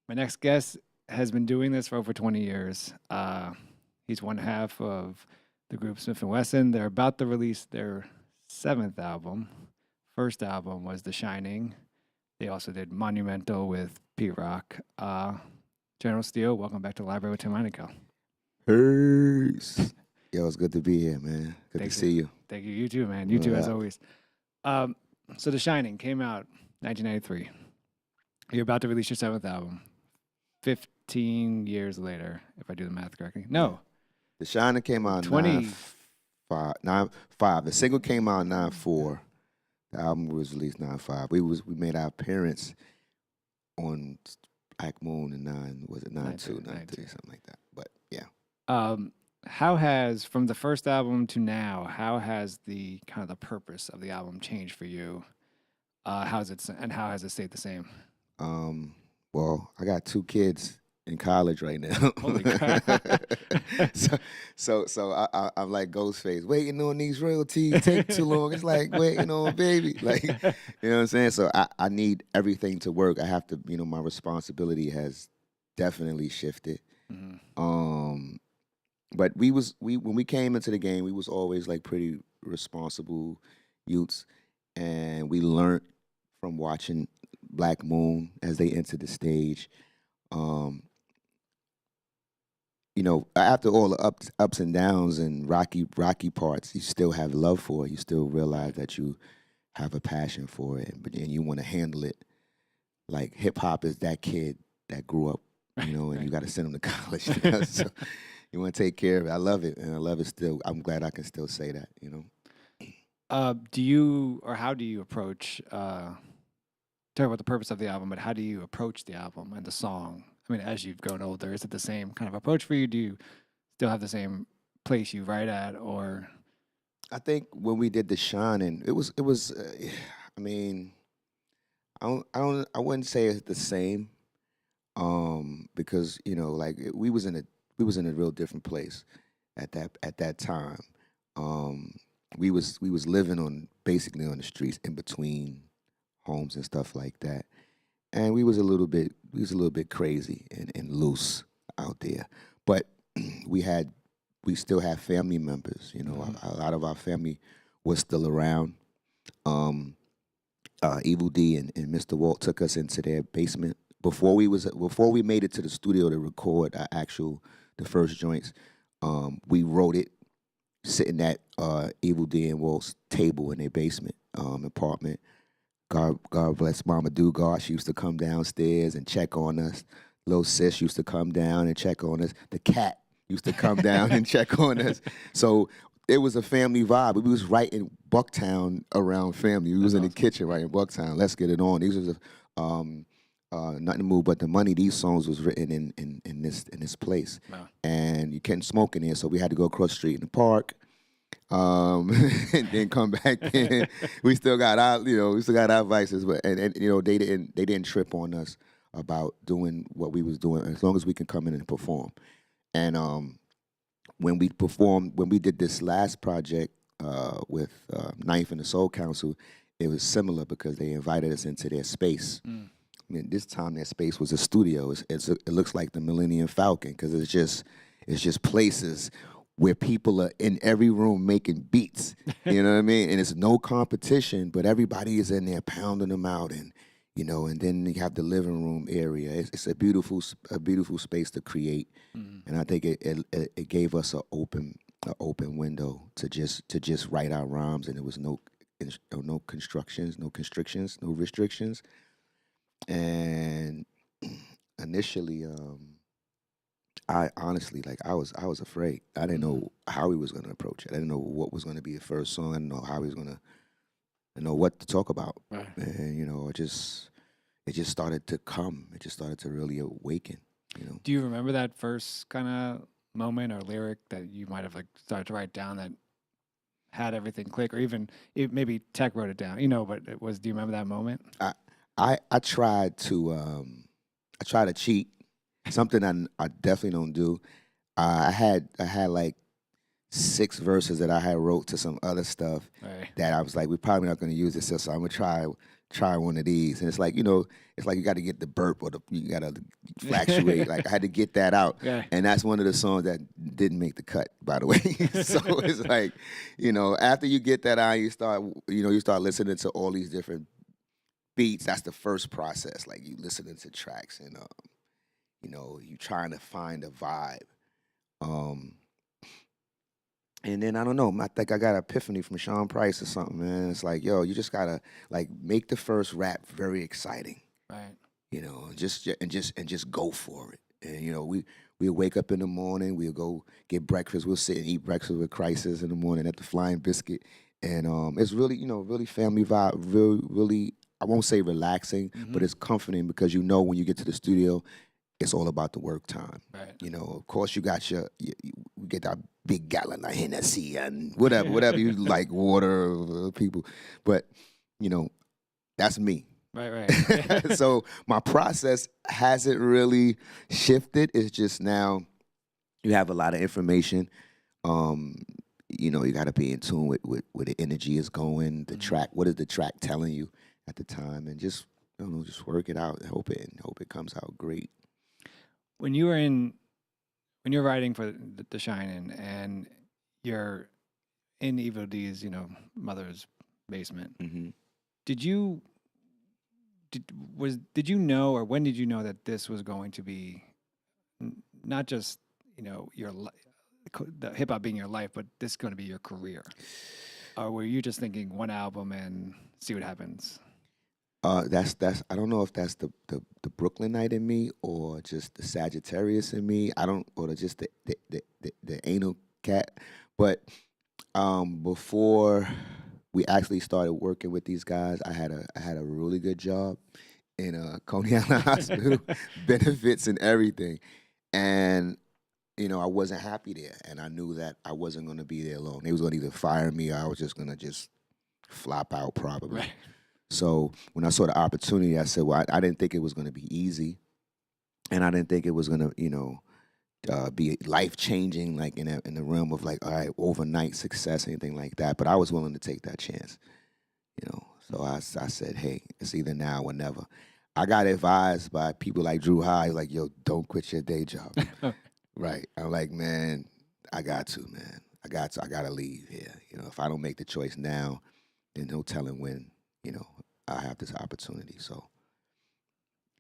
My next guest has been doing this for over 20 years. He's one half of the group Smif-N-Wessun. They're about to release their seventh album. First album was The Shining. They also did Monumental with P-Rock. General Steele, welcome back to the Library with Tim Heinekel. Peace. Yo, it's good to be here, man. Good Thanks, to see you. Thank you. You too, man. You too, as always. So The Shining came out 1993. You're about to release your seventh album. 15 years later, if I do the math correctly. No. The Shiner came out 20. 9-5. The single came out 9-4. The album was released 9-5. We made our appearance on Blackmoon in 9-2, 9-3, something like that. But yeah. How has, from the first album to now, how has the kind of the purpose of the album changed for you? How has it stayed the same? Well, I got 2 kids in college right now. Holy crap. so I'm like Ghostface, waiting on these royalties, take too long. It's like waiting on baby. Like, you know what I'm saying? So I need everything to work. I have to, my responsibility has definitely shifted. Mm-hmm. But when we came into the game, we was always like pretty responsible youths, and we learned from watching Blackmoon as they entered the stage. After all the ups and downs and rocky parts, you still have love for it. You still realize that you have a passion for it, and you want to handle it. Like hip hop is that kid that grew up, and you got to send him to college. So you want to take care of it. I love it, and I love it still. I'm glad I can still say that. How do you approach? Talk about the purpose of the album, but how do you approach the album and the song? I mean, as you've grown older, is it the same kind of approach for you? Do you still have the same place you write at, or? I think when we did the Shinin', it was. I mean, I wouldn't say it's the same, because we was in a real different place at that time. We was living basically on the streets in between homes and stuff like that, and we was a little bit crazy and loose out there, but we still have family members. A lot of our family was still around. Evil D and Mr. Walt took us into their basement before we made it to the studio to record the first joints. We wrote it sitting at Evil D and Walt's table in their basement apartment. God bless Mama Dugard. She used to come downstairs and check on us. Little sis used to come down and check on us. The cat used to come down and check on us. So it was a family vibe. We was right in Bucktown around family. We was in the kitchen right in Bucktown. Let's get it on. These was Nothing to Move But the Money. These songs was written in this place. Wow. And you can't smoke in here, so we had to go across the street in the park. And then come back in. We still got our vices, but they didn't trip on us about doing what we was doing as long as we can come in and perform. And when we did this last project with Knife and the Soul Council, it was similar because they invited us into their space. I mean, this time their space was a studio. It looks like the Millennium Falcon because it's just places where people are in every room making beats, you know what I mean? And it's no competition, but everybody is in there pounding them out, and then you have the living room area. It's a beautiful space to create, and I think it gave us an open window to just write our rhymes, and there was no constructions, no constrictions, no restrictions, and initially, I honestly, I was afraid. I didn't know how he was going to approach it. I didn't know what was going to be the first song. I didn't know how he was going to, what to talk about. Right. And it just started to come. It just started to really awaken. Do you remember that first kind of moment or lyric that you might have started to write down that had everything click, or even maybe Tech wrote it down? But it was. Do you remember that moment? I tried to cheat. Something I definitely don't do. I had like 6 verses that I had wrote to some other stuff Right. that I was like, we're probably not going to use this, so I'm gonna try one of these. And it's like, it's like you got to get the burp or you got to fluctuate. Like I had to get that out, Yeah. and that's one of the songs that didn't make the cut, by the way. So it's like, after you get that out, you start listening to all these different beats. That's the first process. Like you listening to tracks and you trying to find a vibe. And then I don't know. I think I got an epiphany from Sean Price or something, man. It's like, yo, you just gotta like make the first rap very exciting, Right. and just go for it. And we wake up in the morning, we'll go get breakfast, we'll sit and eat breakfast with Crisis in the morning at the Flying Biscuit, and it's really really family vibe, really. I won't say relaxing, but it's comforting because when you get to the studio, it's all about the work time. Right. Of course, you got you get that big gallon of Hennessy and whatever you like, water, people. But, that's me. Right. So my process hasn't really shifted. It's just now you have a lot of information. You got to be in tune with where the energy is going, the track. What is the track telling you at the time? And just, just work it out and hope it comes out great. When you're writing for the Shinin and you're in Evil D's, mother's basement, did you know, or when did you know that this was going to be not just the hip hop being your life, but this is going to be your career? Or were you just thinking one album and see what happens? That's I don't know if that's the Brooklynite in me or just the Sagittarius in me. Or just the anal cat. But before we actually started working with these guys, I had a really good job in Coney Island Hospital, benefits and everything, and I wasn't happy there, and I knew that I wasn't going to be there long. They was going to either fire me or I was just going to just flop out probably. Right. So when I saw the opportunity, I said, well, I didn't think it was going to be easy, and I didn't think it was going to, be life-changing, like in the realm of like, all right, overnight success, anything like that. But I was willing to take that chance, So I said, hey, it's either now or never. I got advised by people like Drew High, like, yo, don't quit your day job. Right. I'm like, man, I got to, man. I got to leave here. If I don't make the choice now, then no telling when, I have this opportunity. So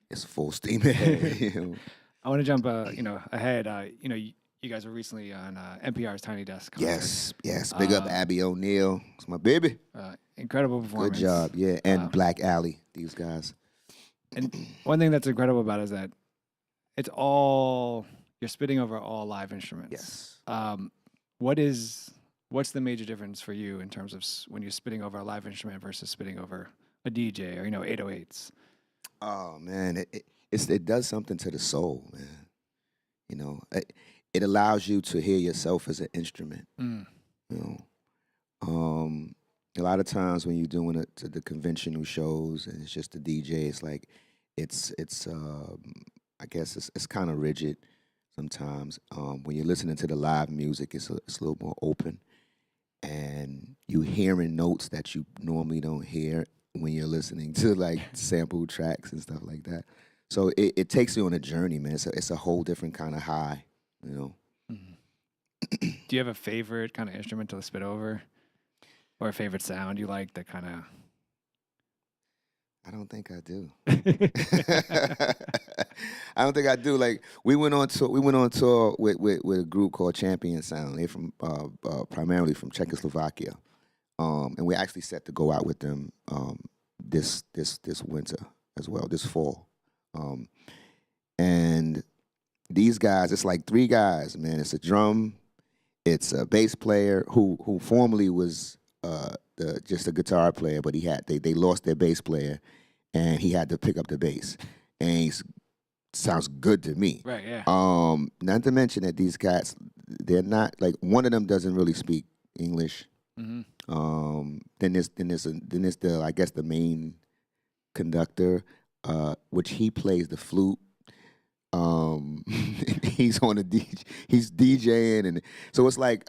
it's full steam ahead. I want to jump, ahead. You guys were recently on NPR's Tiny Desk concert. Yes. Big up Abby O'Neill. It's my baby. Incredible performance. Good job, yeah. And Black Alley, these guys. And one thing that's incredible about it is that it's all, you're spitting over all live instruments. Yes. What's the major difference for you in terms of when you're spitting over a live instrument versus spitting over a DJ or 808s? Oh man, it does something to the soul, man. It allows you to hear yourself as an instrument. A lot of times when you're doing it to the conventional shows and it's just the DJ, it's like it's I guess it's kind of rigid sometimes. When you're listening to the live music, it's a little more open, and you hearing notes that you normally don't hear when you're listening to like sample tracks and stuff like that. So it takes you on a journey, man. It's a whole different kind of high, Do you have a favorite kind of instrument to spit over, or a favorite sound you like that kind of? I don't think I do. I don't think I do. Like we went on tour with a group called Champion Sound. They're from primarily from Czechoslovakia, and we actually set to go out with them this winter as well, this fall. And these guys, it's like 3 guys, man. It's a drum, it's a bass player who formerly was just a guitar player, but they lost their bass player, and he had to pick up the bass, and he sounds good to me. Right. Yeah. Not to mention that these cats, they're not like, one of them doesn't really speak English. Then there's the, I guess, the main conductor, which he plays the flute. He's on he's DJing, and so it's like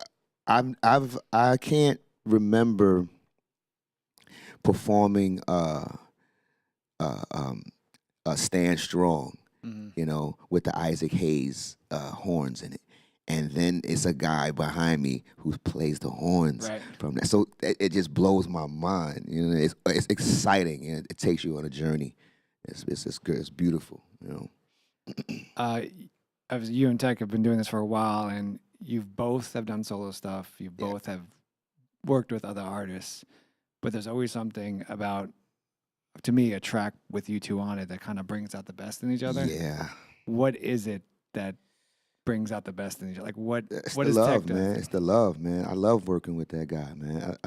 I can't remember performing uh, um, Stand Strong, Hmm. you know, with the Isaac Hayes horns in it. And then it's a guy behind me who plays the horns Right. from that. So it just blows my mind. You know, it's exciting and it takes you on a journey. It's good. It's beautiful. You know. Uh, as you and Tech have been doing this for a while, and you've both have done solo stuff. You Yeah. both have worked with other artists, but there's always something about, to me, a track with you two on it that kind of brings out the best in each other. Yeah. What is it that brings out the best in each other? Like It's what the does Tech love, do? man. It's the love, man. I love working with that guy, man.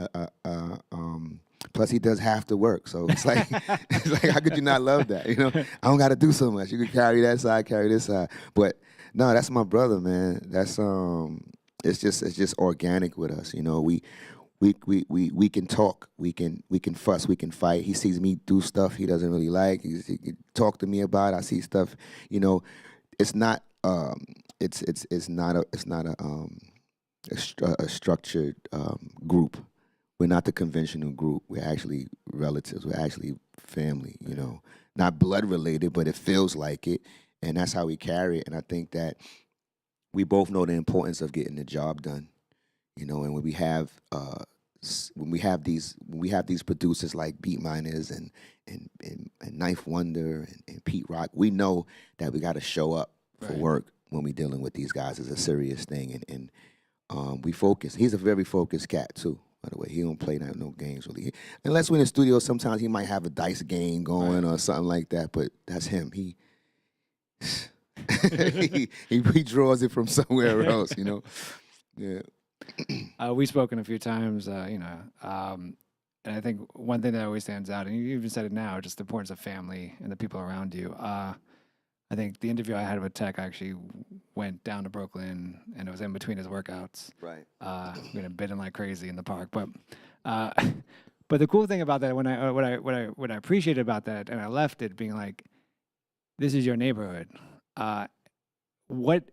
Plus, he does half the work, so it's like, it's like, how could you not love that? You know, I don't got to do so much. You can carry that side, carry this side. But no, that's my brother, man. That's it's just organic with us. You know, we can talk, we can fuss, we can fight. He sees me do stuff he doesn't really like. He can talk to me about it. I see stuff, you know. It's not it's not a structured group. We're not the conventional group. We're actually relatives. We're actually family. You know, not blood related, but it feels like it, and that's how we carry it. And I think that we both know the importance of getting the job done. You know, and when we have when we have these producers like Beat Miners and Knife Wonder and Pete Rock, we know that we got to show up for Right. work when we're dealing with these guys. It's a serious thing, and we focus. He's a very focused cat too. By the way, he don't play no games really. Unless we're in the studio, sometimes he might have a dice game going Right. or something like that. But that's him. He he draws it from somewhere else. You know. Yeah. We've spoken a few times, and I think one thing that always stands out, and you even said it now, just the importance of family and the people around you. I think the interview I had with Tech, I actually went down to Brooklyn, and it was in between his workouts. Right. Bidding like crazy in the park, but uh, but the cool thing about that, what I appreciated about that, and I left it being like, this is your neighborhood. What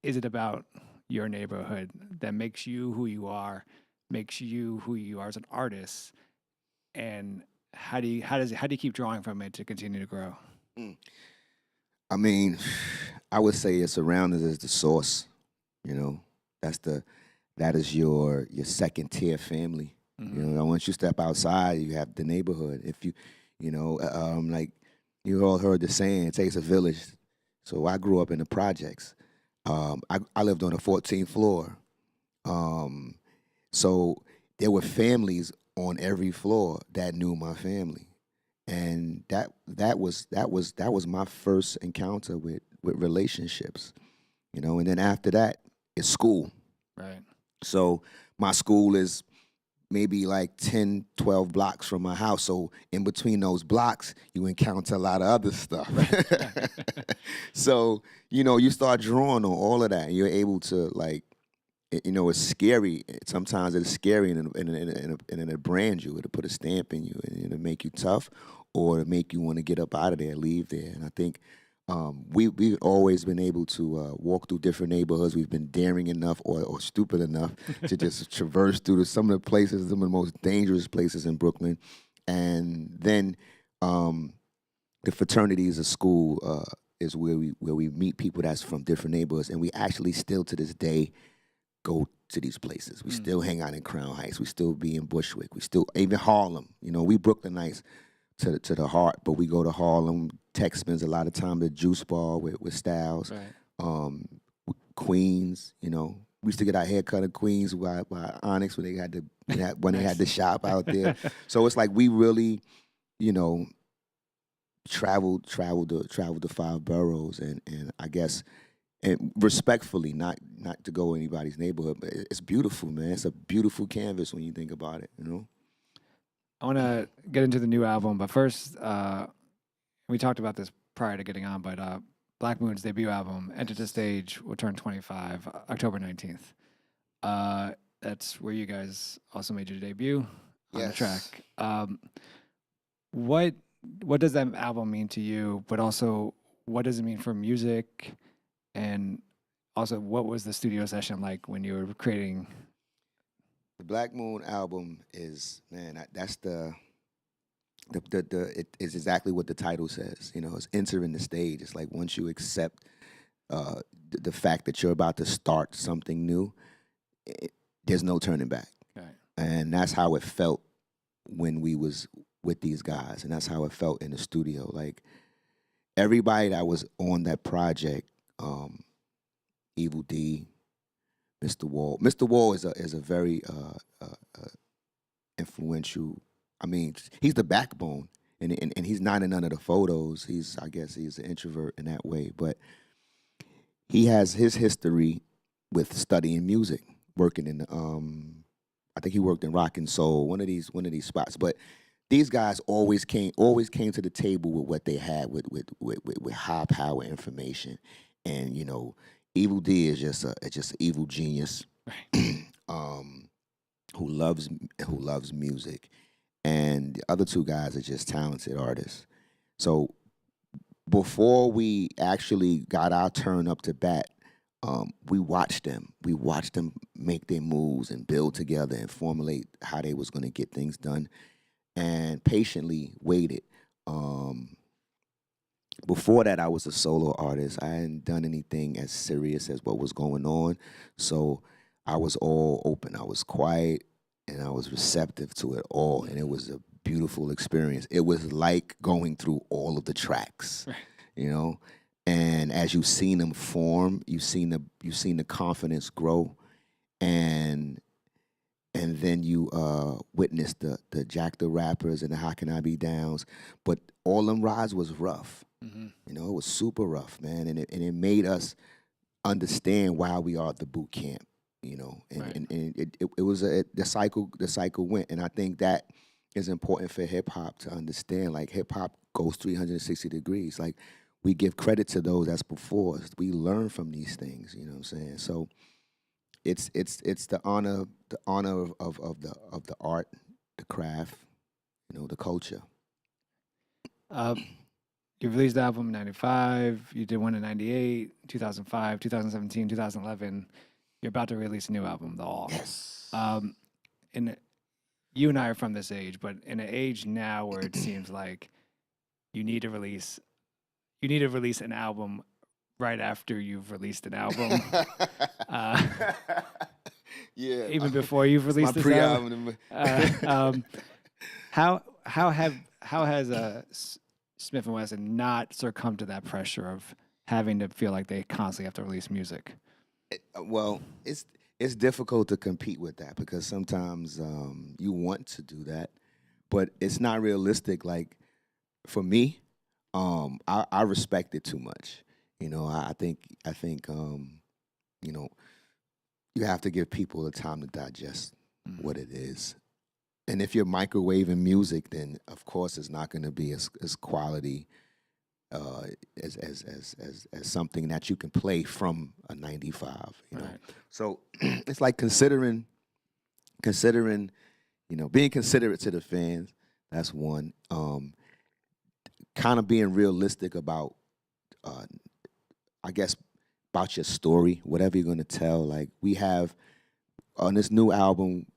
is it about your neighborhood that makes you who you are, makes you who you are as an artist, and how do you keep drawing from it to continue to grow? Mm. I mean, I would say your surroundings is the source. You know, that is your second tier family. You Mm-hmm. know, once you step outside, you have the neighborhood. If you, you know, like you all heard the saying, it takes a village. So I grew up in the projects. I lived on the 14th floor. Um, so there were families on every floor that knew my family, and that was my first encounter with relationships. You know, and then after that, it's school. Right. So my school is maybe like 10, 12 blocks from my house. So in between those blocks, you encounter a lot of other stuff. So, you know, you start drawing on all of that. And you're able to, like, you know, it's scary. Sometimes it's scary and it'll brand you. It'll put a stamp in you and it'll make you tough or it'll make you want to get up out of there, leave there. And I think we've always been able to walk through different neighborhoods. We've been daring enough or stupid enough to just traverse through some of the places, some of the most dangerous places in Brooklyn. And then the fraternities of school is where we meet people that's from different neighborhoods, and we actually still to this day go to these places. We still hang out in Crown Heights. We still be in Bushwick. We still even Harlem. You know, we Brooklynites to the heart, but we go to Harlem. Tech spends a lot of time at Juice Bar with Styles. Right. Queens, you know. We used to get our hair cut in Queens by Onyx when they had they had the shop out there. So it's like we really, you know, traveled the five boroughs, and I guess, and respectfully, not to go anybody's neighborhood, but it's beautiful, man. It's a beautiful canvas when you think about it, you know. I want to get into the new album, but first, we talked about this prior to getting on, but Blackmoon's debut album, Enter the Stage, will turn 25 October 19th. That's where you guys also made your debut on the Yes. track. What does that album mean to you? But also, what does it mean for music? And also, what was the studio session like when you were creating The Blackmoon album is, man, that's it is exactly what the title says. You know, it's entering the stage. It's like once you accept the fact that you're about to start something new, there's no turning back. Right. And that's how it felt when we was with these guys, and that's how it felt in the studio. Like everybody that was on that project, Evil D, Mr. Wall. Mr. Wall is a very influential. I mean, he's the backbone, and he's not in none of the photos. I guess he's an introvert in that way, but he has his history with studying music, working in I think he worked in Rock and Soul, one of these spots. But these guys always came to the table with what they had with high power information, and you know, Evil D is just an evil genius, who loves music, and the other two guys are just talented artists. So before we actually got our turn up to bat, we watched them. We watched them make their moves and build together and formulate how they was going to get things done, and patiently waited. Before that, I was a solo artist. I hadn't done anything as serious as what was going on, so I was all open. I was quiet, and I was receptive to it all, and it was a beautiful experience. It was like going through all of the tracks, you know. And as you've seen them form, you've seen the confidence grow, and then you witness the Jack the Rappers and the How Can I Be Downs. But all them rides was rough. Mm-hmm. You know, it was super rough, man, and it made us understand why we are at the boot camp. You know, and it was the cycle went, and I think that is important for hip hop to understand. Like hip hop goes 360 degrees. Like we give credit to those that's before us. We learn from these things. You know what I'm saying? So it's the honor of the art, the craft, you know, the culture. You released the album in 95, you did one in 98, 2005, 2017, 2011. You're about to release a new album, The All. Yes. And you and I are from this age, but in an age now where it seems like you need to release an album right after you've released an album. Yeah. Even before you've released my this album. How has Smif-N-Wessun not succumbed to that pressure of having to feel like they constantly have to release music? Well, it's difficult to compete with that because sometimes you want to do that, but it's not realistic. Like for me, I respect it too much. You know, I think you know, you have to give people the time to digest what it is. And if you're microwaving music, then of course it's not going to be as quality as something that you can play from a 95. You know, Right. so it's like considering, you know, being considerate to the fans. That's one. Kind of being realistic about, I guess, about your story, whatever you're going to tell. Like we have on this new album.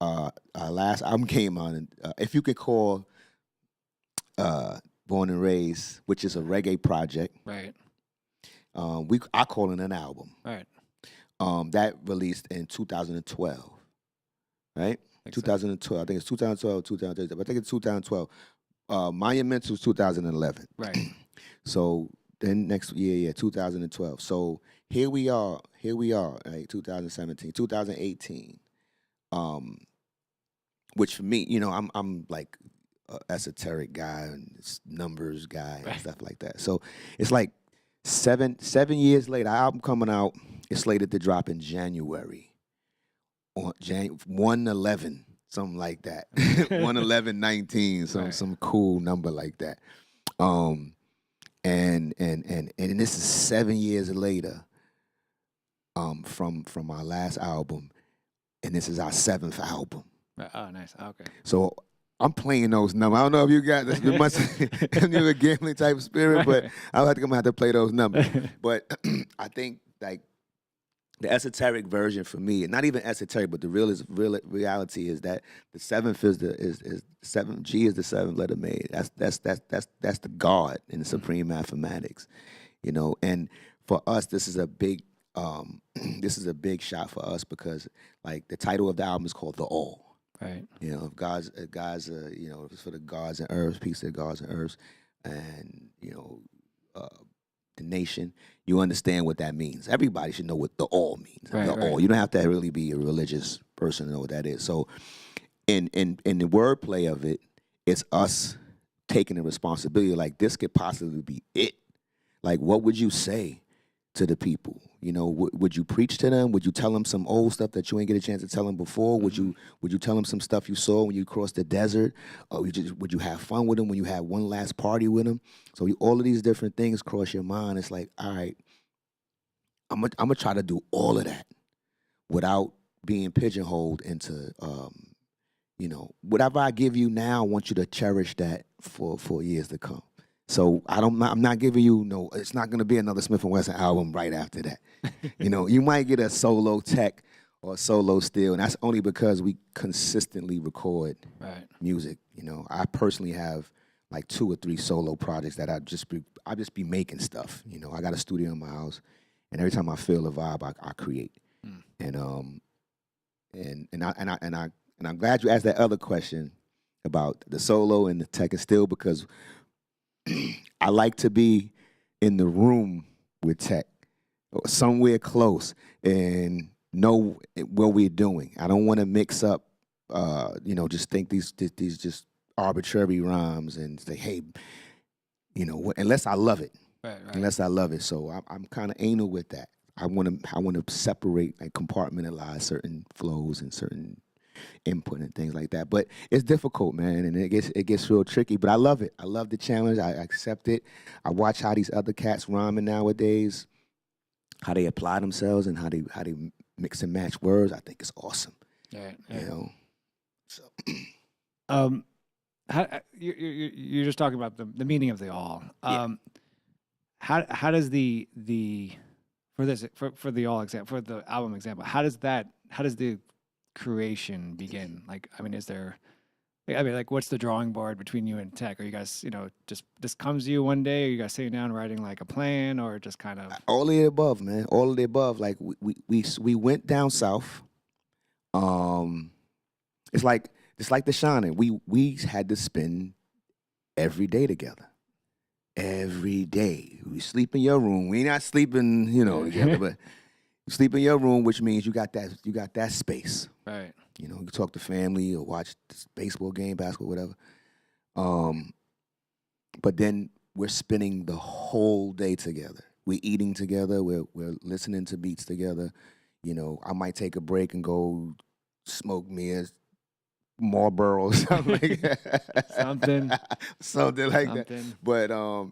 Our last album came out, and if you could call Born and Raised, which is a reggae project, Right. I call it an album. Right. That released in 2012, right? 2012. I think it's 2012, 2013, but I think it's 2012. Monumental 2011. Right. So then next year, 2012. So here we are, right? 2017, 2018. Which for me, you know, I'm like an esoteric guy and numbers guy and stuff like that. So it's like 7 years later, our album coming out is slated to drop in January on 1/11, something like that. 1/11/19, some cool number like that. And this is 7 years later, from our last album, and this is our 7th album. Oh, nice. Okay. So I'm playing those numbers. I don't know if you got this. You must have a gambling type of spirit, but I think I'm gonna have to play those numbers. But I think like the esoteric version for me, not even esoteric, but the reality is that the seventh is seventh G is the seventh letter made. That's the God in the supreme mathematics, you know. And for us, this is a big this is a big shot for us because like the title of the album is called The All. Right. You know, if God's you know, it's for the gods and earths, peace to the gods and earths, and you know, the nation. You understand what that means. Everybody should know what the all means. Right, The right. all. You don't have to really be a religious person to know what that is. So, in the wordplay of it, it's us taking the responsibility. Like this could possibly be it. Like, what would you say to the people? You know, would you preach to them? Would you tell them some old stuff that you ain't get a chance to tell them before? Would you tell them some stuff you saw when you crossed the desert? Or would you have fun with them when you had one last party with them? So all of these different things cross your mind. It's like, all right, I'm gonna try to do all of that without being pigeonholed into, you know, whatever I give you now, I want you to cherish that for years to come. So I'm not giving you no. It's not going to be another Smif-N-Wessun album right after that. You know, you might get a solo Tech or a solo Steele, and that's only because we consistently record music. You know, I personally have like 2 or 3 solo projects that I just be making stuff. You know, I got a studio in my house, and every time I feel a vibe, I create. And I'm glad you asked that other question about the solo and the Tech and Steele because I like to be in the room with Tech, or somewhere close, and know what we're doing. I don't want to mix up, you know, just think these just arbitrary rhymes and say, hey, you know, unless I love it, unless I love it. So I'm kind of anal with that. I want to separate, like compartmentalize certain flows and certain input and things like that. But it's difficult, man, and it gets real tricky. But I love it. I love the challenge. I accept it. I watch how these other cats rhyming nowadays, how they apply themselves and how they mix and match words. I think it's awesome. Yeah. You know. So you're just talking about the meaning of the all. How does the for the all example, for the album example, how does the creation begin? Like, I mean, like, what's the drawing board between you and Tech? Are you guys, you know, just this comes to you one day? Are you guys sitting down writing like a plan, or just kind of all of the above, man? All of the above. Like we went down south. It's like the Shinin. We had to spend every day together. Every day. We sleep in your room. We not sleeping, you know, together, but you sleep in your room, which means you got that space. Right. You know, you can talk to family or watch this baseball game, basketball, whatever. But then we're spending the whole day together. We're eating together. We're listening to beats together. You know, I might take a break and go smoke me a Marlboro or something like that. something like that. But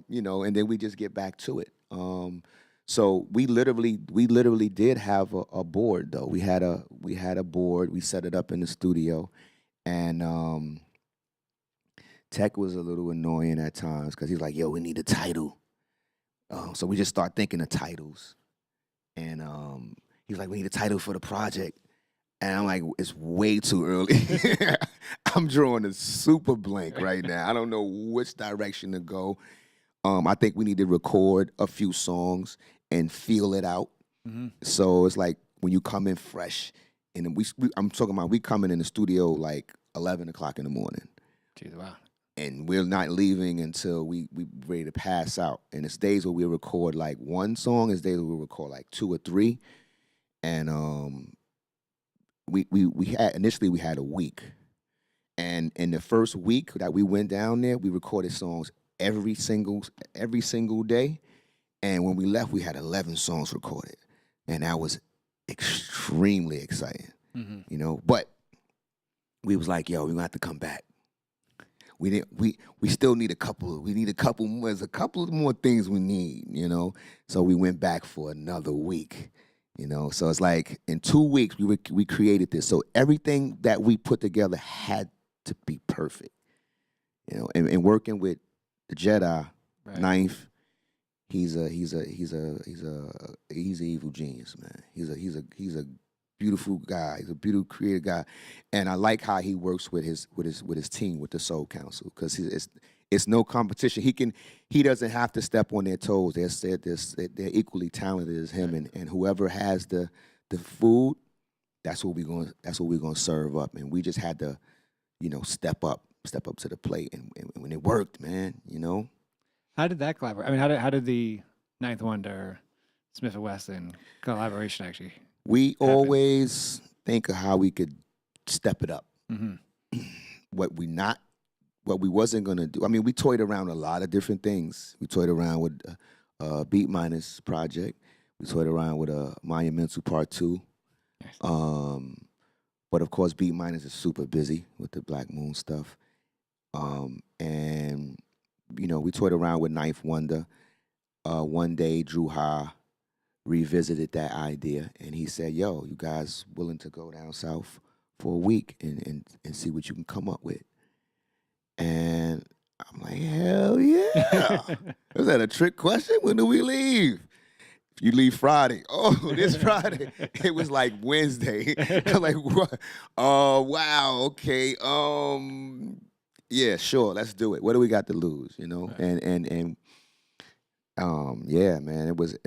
you know, and then we just get back to it. So we literally did have a board though. We had a board. We set it up in the studio, and Tech was a little annoying at times because he's like, "Yo, we need a title." So we just start thinking of titles, and he's like, "We need a title for the project." And I'm like, it's way too early. I'm drawing a super blank right now. I don't know which direction to go. I think we need to record a few songs and feel it out. Mm-hmm. So it's like when you come in fresh, and I'm talking about we coming in the studio like 11 o'clock in the morning. Jeez, wow. And we're not leaving until we ready to pass out. And it's days where we record like one song, it's days where we record like 2 or 3. And we had initially we had a week. And in the first week that we went down there, we recorded songs every single day. And when we left, we had 11 songs recorded. And that was extremely exciting. Mm-hmm. You know, but we was like, yo, we're gonna have to come back. We still need a couple. We need a couple more. There's a couple more things we need, you know. So we went back for another week, you know. So it's like in 2 weeks we created this. So everything that we put together had to be perfect, you know. And working with the Jedi, right. Ninth, He's an evil genius, man. He's a beautiful guy. He's a beautiful creative guy, and I like how he works with his team, with the Soul Council, because it's no competition. He doesn't have to step on their toes. They're equally talented as him, and whoever has the food, that's what we're gonna serve up, and we just had to, step up to the plate, and when it worked, man, How did that collaborate? I mean, how did the Ninth Wonder, Smif-N-Wessun collaboration actually? We happen? always think of how we could step it up. Mm-hmm. What we wasn't gonna do. I mean, we toyed around a lot of different things. We toyed around with Beat Minus project. We toyed around with Monumental Part 2. Nice. But of course, Beat Minus is super busy with the Blackmoon stuff. And we toyed around with Ninth Wonder. One day, Drew Ha revisited that idea, and he said, "Yo, you guys willing to go down south for a week and see what you can come up with?" And I'm like, "Hell yeah!" Was that a trick question? When do we leave? If you leave Friday, this Friday. It was like Wednesday. I'm like, what? Oh, wow, okay. Yeah, sure, let's do it. What do we got to lose? Right. And yeah, man, it was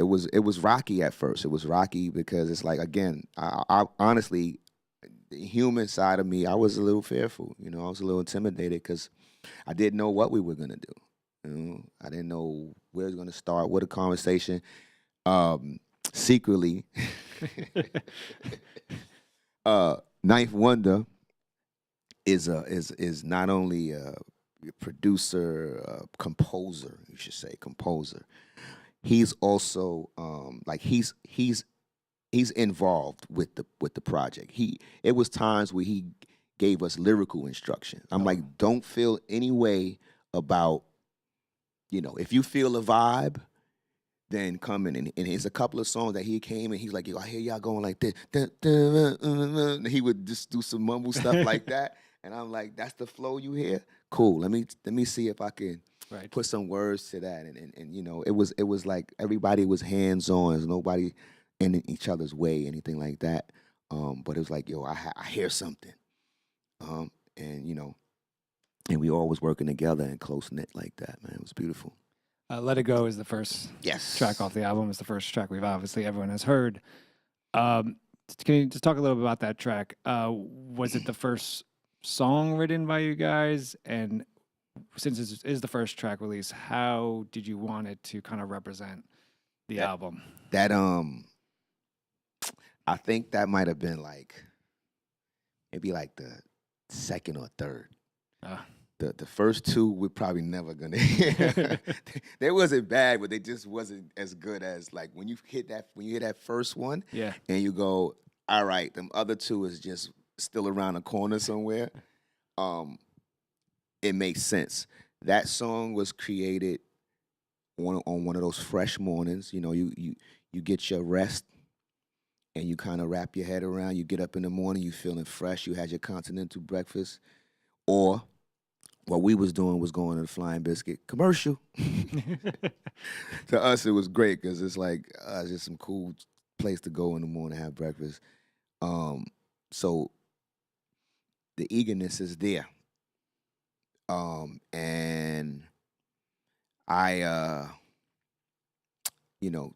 rocky at first. It was rocky because it's like, again, I honestly, the human side of me, I was a little fearful. I was a little intimidated because I didn't know what we were gonna do. I didn't know where it was gonna start, what a conversation. Secretly, Ninth Wonder is not only a producer, composer, you should say composer. He's also he's involved with the project. It was times where he gave us lyrical instruction. I'm like, don't feel any way about, if you feel a vibe, then come in. And there's a couple of songs that he came and he's like, yo, I hear y'all going like this. And he would just do some mumble stuff like that. And I'm like, that's the flow you hear? Cool. Let me see if I can put some words to that. And it was like everybody was hands on. There's nobody in each other's way, anything like that. But it was like, yo, I hear something. And and we all was working together and close knit like that, man. It was beautiful. Let It Go is the first track off the album. It's the first track everyone has heard. Can you just talk a little bit about that track? Was it the first song written by you guys? And since it is the first track release, how did you want it to kind of represent the album? That I think that might have been maybe the second or third. The first two we're probably never gonna hear. They wasn't bad, but they just wasn't as good as when you hear that first one, and you go, all right, them other two is just still around the corner somewhere. It makes sense. That song was created on one of those fresh mornings. You get your rest and you kind of wrap your head around. You get up in the morning, you feeling fresh. You had your continental breakfast, or what we was doing was going to the Flying Biscuit commercial. To us, it was great because it's just some cool place to go in the morning and have breakfast. So the eagerness is there. And I,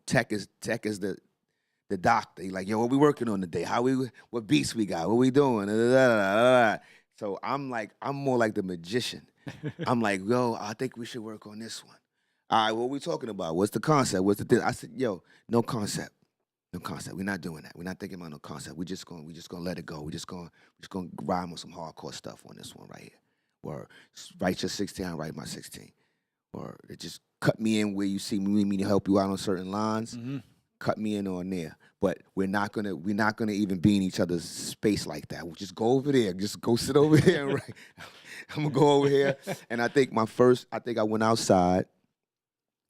Tech is the doctor. He like, yo, what we working on today? What beats we got? What we doing? So I'm more like the magician. I'm like, yo, I think we should work on this one. All right, what we talking about? What's the concept? What's the thing? I said, yo, no concept. No concept. We're not doing that. We're not thinking about no concept. We just gonna let it go. We just gonna rhyme with some hardcore stuff on this one right here. Or write your 16, I write my 16. Or just cut me in where you see me to help you out on certain lines. Mm-hmm. Cut me in on there. But we're not gonna even be in each other's space like that. We'll just go over there. Just go sit over here and write. I'm gonna go over here. And I think I went outside.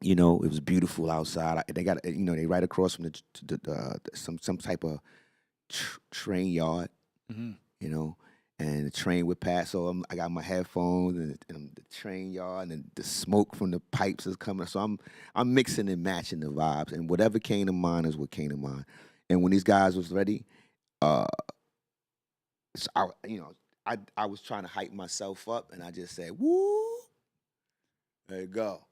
It was beautiful outside. They got they right across from some type of train yard. Mm-hmm. and the train would pass. So I got my headphones and the train yard, and then the smoke from the pipes is coming. So I'm mixing and matching the vibes, and whatever came to mind is what came to mind. And when these guys was ready, uh, so I was trying to hype myself up, and I just said, "Woo, there you go."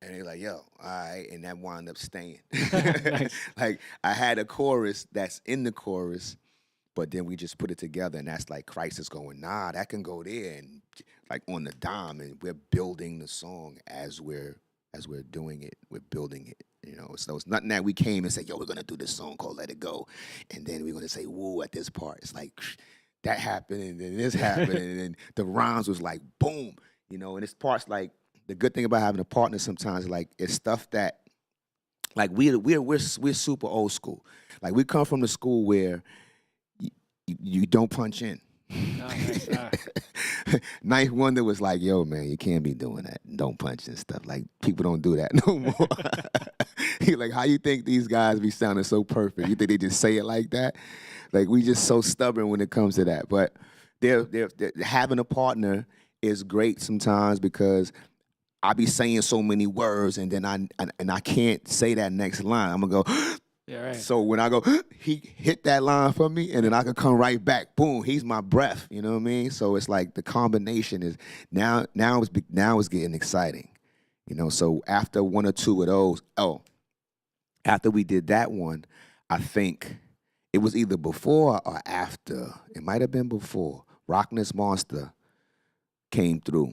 And they're like, "Yo, all right," and that wound up staying. Nice. Like I had a chorus that's in the chorus, but then we just put it together, and that's like Christ is going, nah, that can go there, and like on the dime, and we're building the song as we're doing it, we're building it. So it's nothing that we came and said, yo, we're gonna do this song called Let It Go, and then we're gonna say woo at this part. It's like that happened, and then this happened, and then the rhymes was like boom, and it's parts like the good thing about having a partner sometimes, like it's stuff that like we're super old school. Like we come from the school where you don't punch in. Oh, nice. Ninth Wonder was like, yo, man, you can't be doing that. Don't punch and stuff. Like, people don't do that no more. He like, how you think these guys be sounding so perfect? You think they just say it like that? Like, we just so stubborn when it comes to that. But they're having a partner is great sometimes because I be saying so many words and then I can't say that next line. I'm gonna go. Yeah, right. So when I go, he hit that line for me, and then I can come right back. Boom, he's my breath. You know what I mean? So it's like the combination is now it's getting exciting. So after one or two of those, after we did that one, I think it was either before or after. It might have been before. Rockness Monster came through.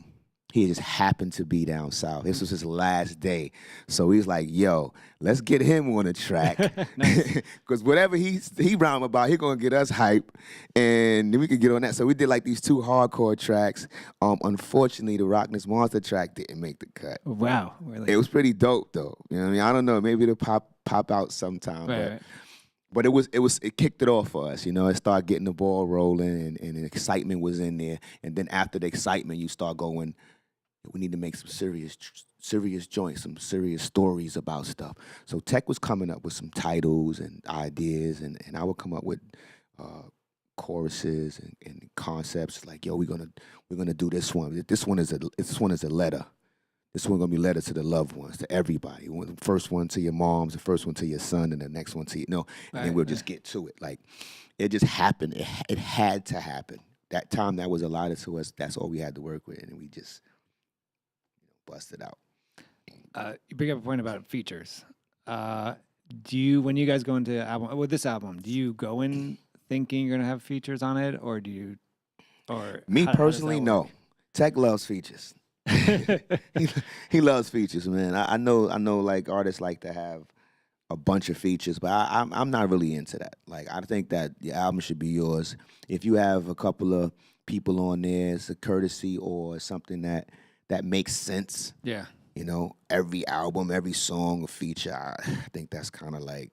He just happened to be down south. This was his last day. So he's like, yo, let's get him on the track. Because whatever he rhyme about, he going to get us hype. And then we could get on that. So we did like these two hardcore tracks. Unfortunately, the Rockness Monster track didn't make the cut. Wow. Really? It was pretty dope, though. You know what I mean? I don't know. Maybe it'll pop out sometime. Right. But it kicked it off for us, It started getting the ball rolling, and the excitement was in there. And then after the excitement, you start going, we need to make some serious joints, some serious stories about stuff. So Tech was coming up with some titles and ideas, and I would come up with choruses and concepts like, yo, we're gonna do this one. This one is a letter. This one gonna be letter to the loved ones, to everybody. The first one to your moms, the first one to your son, and the next one to you. And then we'll just get to it. Like it just happened. It had to happen. That time that was allotted to us. That's all we had to work with, and we just busted out. You bring up a point about features. When you guys go into this album, do you go in thinking you're gonna have features on it, or do you? Or me personally, no. Tech loves features. he loves features, man. I know. Like artists like to have a bunch of features, but I'm not really into that. Like I think that the album should be yours. If you have a couple of people on there, it's a courtesy or something that makes sense. Yeah. Every album, every song, a feature. I think that's kind of like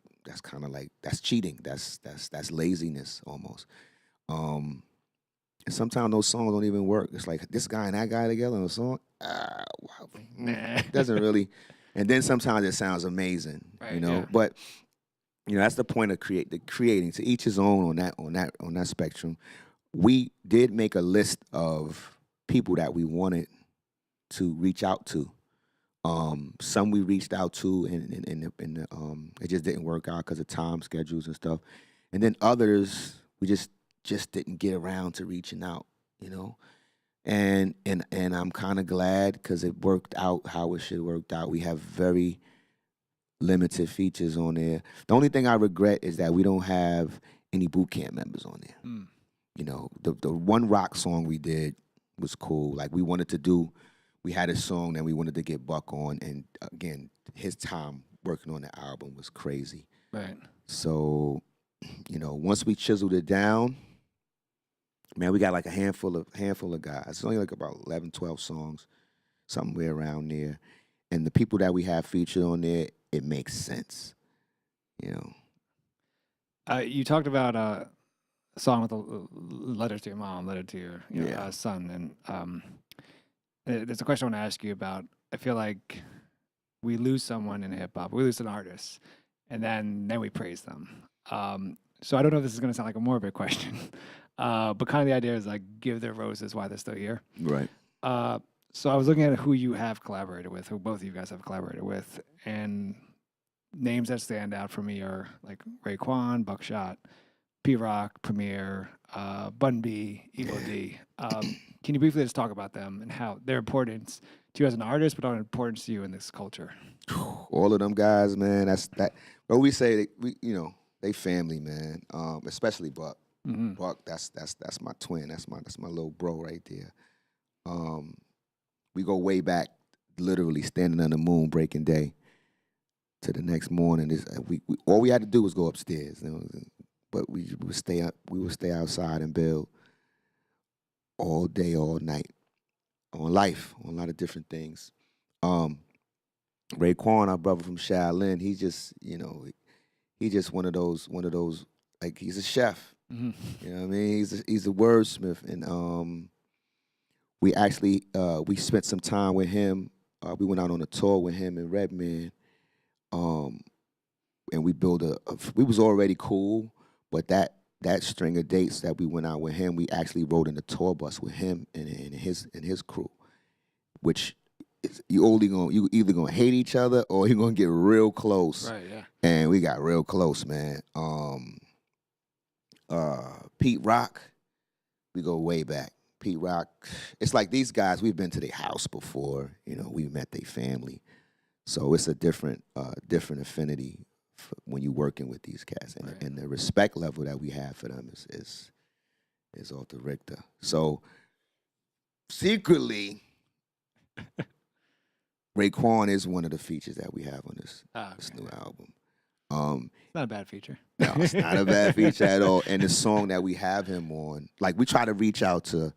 that's cheating. That's laziness almost. And sometimes those songs don't even work. It's like this guy and that guy together in a song. It doesn't really. And then sometimes it sounds amazing, right, yeah. But that's the point of creating. To each his own on that spectrum. We did make a list of people that we wanted to reach out to. Some we reached out to, and it just didn't work out because of time schedules and stuff. And then others we just didn't get around to reaching out, And I'm kind of glad because it worked out how it should have worked out. We have very limited features on there. The only thing I regret is that we don't have any boot camp members on there. Mm. The one rock song we did was cool. Like we had a song that we wanted to get Buck on, and again, his time working on the album was crazy. Right. So, once we chiseled it down, man, we got like a handful of guys. It's only like about 11, 12 songs, somewhere around there. And the people that we have featured on there, it makes sense. You talked about a song with a letter to your mom, letter to your son, and there's a question I want to ask you about. I feel like we lose someone in hip hop, we lose an artist, and then we praise them. So I don't know if this is going to sound like a morbid question, But kind of the idea is like give their roses while they're still here. Right. So I was looking at who you have collaborated with, who both of you guys have collaborated with, and names that stand out for me are like Raekwon, Buckshot, P-Rock, Premier, Bun B, Eagle D. Can you briefly just talk about them and how their importance to you as an artist, but their importance to you in this culture? All of them guys, man. That's that. But we say they family, man. Especially Buck. Mm-hmm. Buck, that's my twin. That's my little bro right there. We go way back, literally standing on the moon, breaking day, to the next morning. We all we had to do was go upstairs, but we would stay up. We would stay outside and build all day, all night, on life, on a lot of different things. Raekwon, our brother from Shaolin, he's just one of those like he's a chef. Mm-hmm. You know what I mean? He's a wordsmith, and we actually we spent some time with him. We went out on a tour with him and Redman, and we built we was already cool, but that string of dates that we went out with him, we actually rode in the tour bus with him and his crew, which is, you either gonna hate each other or you're gonna get real close. Right. Yeah. And we got real close, man. Pete Rock, we go way back. Pete Rock, it's like these guys, we've been to their house before, we met their family. So it's a different affinity when you're working with these cats. And, Right. and the respect level that we have for them is off the Richter. So secretly, Raekwon is one of the features that we have on this new album. It's not a bad feature. No, it's not a bad feature at all. And the song that we have him on, like we try to reach out to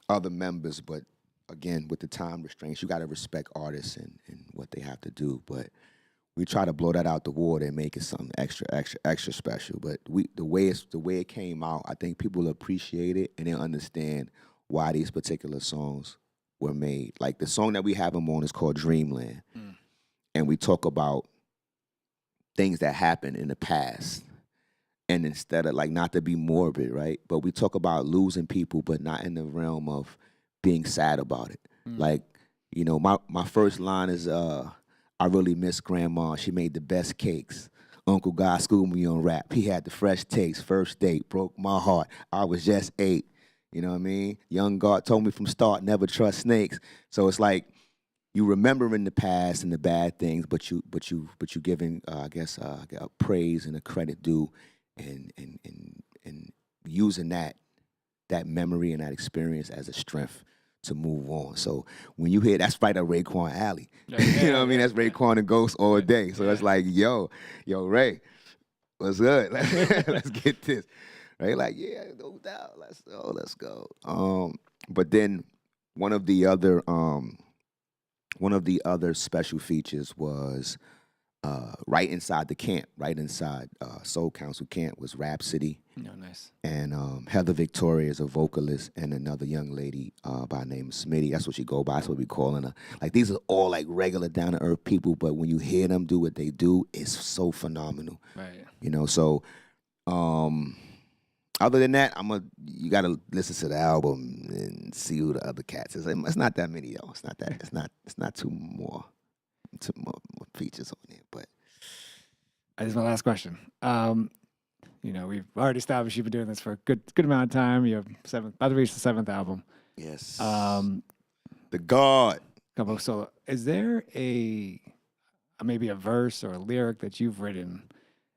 other members, but again, with the time restraints, you got to respect artists and what they have to do. But we try to blow that out the water and make it something extra special. But the way it came out, I think people appreciate it and they understand why these particular songs were made. Like the song that we have him on is called Dreamland, and we talk about things that happened in the past. And instead of, like, not to be morbid, right? But we talk about losing people, but not in the realm of being sad about it. Like, my first line is, I really miss Grandma. She made the best cakes. Uncle God schooled me on rap. He had the fresh taste. First date broke my heart. I was just 8. You know what I mean? Young God told me from start, never trust snakes. So it's like, you remembering the past and the bad things, but you giving praise and a credit due, and using that memory and that experience as a strength to move on. So when you hear that's right up Raekwon alley, you know what I mean? That's Raekwon and Ghost all day. So it's like, yo Ray, what's good? Let's get this. Right? Like, yeah, no doubt. Let's go. But then one of the other special features was right inside the camp, right inside Soul Council camp was Rhapsody. No, nice. And Heather Victoria is a vocalist, and another young lady by the name of Smitty. That's what she go by. That's what we calling her. Like, these are all like regular down to earth people, but when you hear them do what they do, it's so phenomenal. Right. So other than that, you gotta listen to the album and see who the other cats is. It's not that many though. It's not too more features on there. But This is my last question. We've already established you've been doing this for a good amount of time. You're about to reach the 7th album. yes, the God. Couple solo. Is there maybe a verse or a lyric that you've written?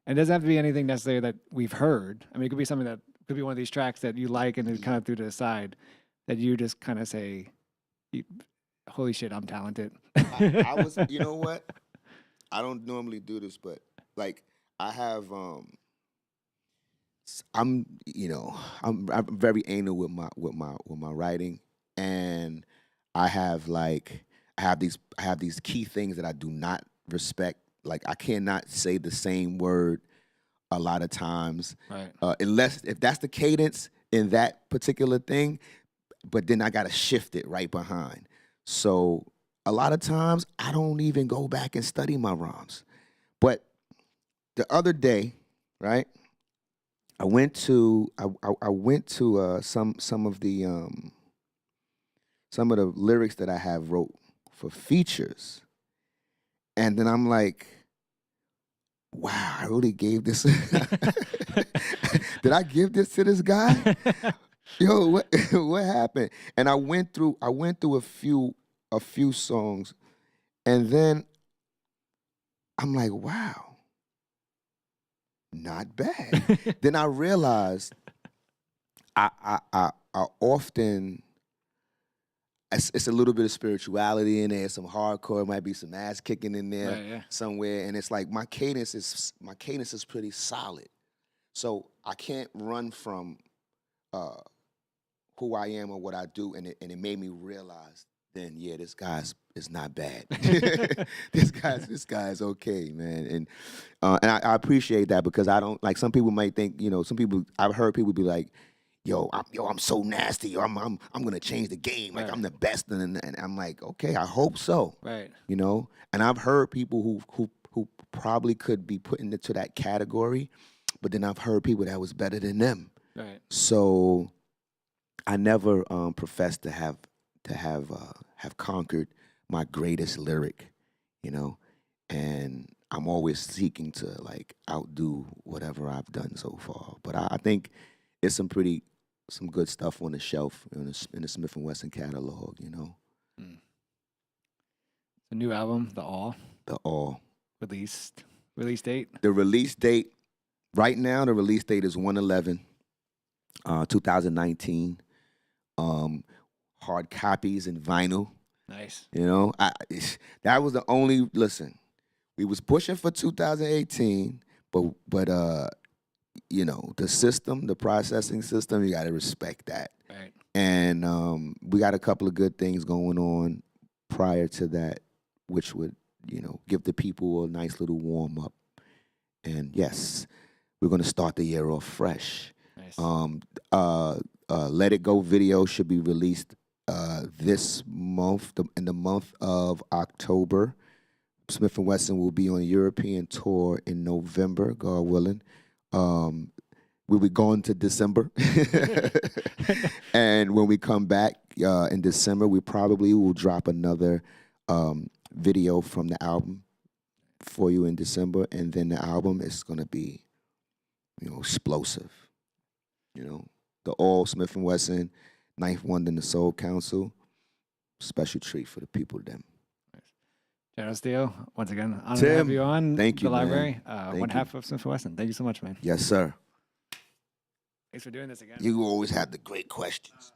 And it doesn't have to be anything necessarily that we've heard. I mean, it could be something that could be one of these tracks that you like and then kind of threw to the side that you just kind of say, holy shit, I'm talented. I was, you know what? I don't normally do this, but like I have, I'm very anal with my writing, and I have these key things that I do not respect. Like I cannot say the same word a lot of times, Right. Unless if that's the cadence in that particular thing, but then I gotta shift it right behind. So a lot of times I don't even go back and study my rhymes. But the other day, right, I went to some of the lyrics that I have wrote for features, and then I'm like, wow, I really gave this. Did I give this to this guy? Yo, what what happened? And I went through a few songs, and then I'm like, wow, not bad. Then I realized I often it's a little bit of spirituality in there, some hardcore, might be some ass kicking in there Right, yeah. somewhere, and it's like my cadence is pretty solid, so I can't run from who I am or what I do, and it made me realize then, yeah, this guy's is not bad. this guy's okay, man, and I appreciate that because I don't like some people might think some people I've heard people be like, I'm so nasty, or I'm gonna change the game, like Right. I'm the best, and I'm like, okay, I hope so, Right. and I've heard people who probably could be put into that category, but then I've heard people that was better than them, Right. so I never professed to have conquered my greatest lyric, and I'm always seeking to like outdo whatever I've done so far. But I think it's some good stuff on the shelf in the Smif-N-Wessun catalog. Mm. The new album, The All, The All. release date. The release date right now. The release date is 1/11, 2019. Hard copies and vinyl. Nice. That was the only listen. We was pushing for 2018, but the system, the processing system, you got to respect that. Right. And we got a couple of good things going on prior to that, which would give the people a nice little warm up. And yes, we're gonna start the year off fresh. Nice. Let It Go video should be released this month, in the month of October. Smif-N-Wessun will be on a European tour in November, God willing. We'll be going to December. And when we come back in December, we probably will drop another video from the album for you in December. And then the album is going to be, explosive. The All Smif-N-Wessun, Ninth Wonder in the Soul Council. Special treat for the people them. General Steele, once again, honored to have you on Thank you, the library. Thank Half of Smif-N-Wessun. Thank you so much, man. Yes, sir. Thanks for doing this again. You always have the great questions.